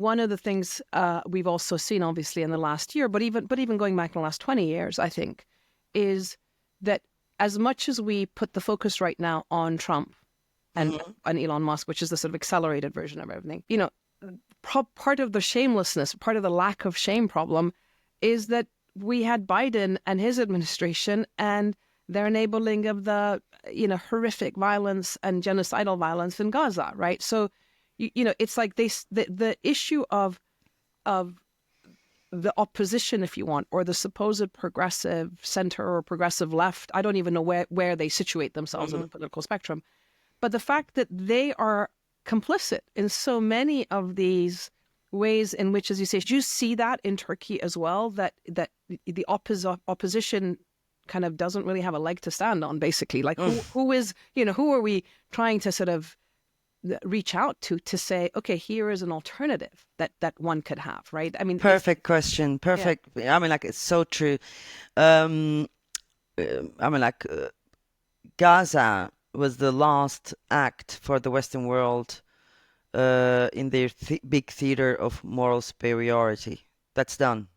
one of the things we've also seen, obviously, in the last year, but even going back in the last 20 years, I think, is that as much as we put the focus right now on Trump and Elon Musk, which is the sort of accelerated version of everything, part of the shamelessness, part of the lack of shame problem is that we had Biden and his administration and their enabling of the, horrific violence and genocidal violence in Gaza, right? So, it's like the issue of the opposition, if you want, or the supposed progressive center or progressive left. I don't even know where they situate themselves in the political spectrum. But the fact that they are complicit in so many of these ways in which, as you say, do you see that in Turkey as well, that the opposition kind of doesn't really have a leg to stand on, basically? Like who are we trying to sort of reach out to say, okay, here is an alternative that one could have, right? I mean, perfect question. Perfect. Yeah. I mean, like, it's so true. Gaza was the last act for the Western world in their big theater of moral superiority. That's done.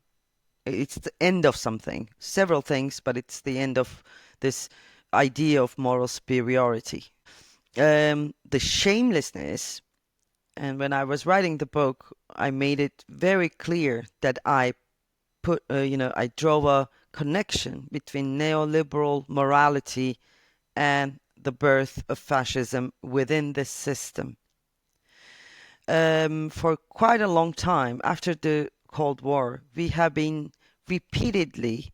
It's the end of something, several things, but it's the end of this idea of moral superiority. The shamelessness, and when I was writing the book, I made it very clear that I drove a connection between neoliberal morality and the birth of fascism within the system. For quite a long time after the Cold War, we have been repeatedly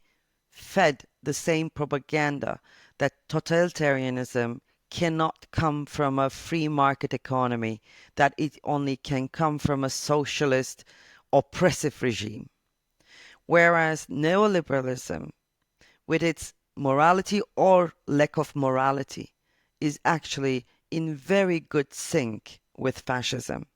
fed the same propaganda that totalitarianism cannot come from a free market economy, that it only can come from a socialist oppressive regime. Whereas neoliberalism, with its morality or lack of morality, is actually in very good sync with fascism.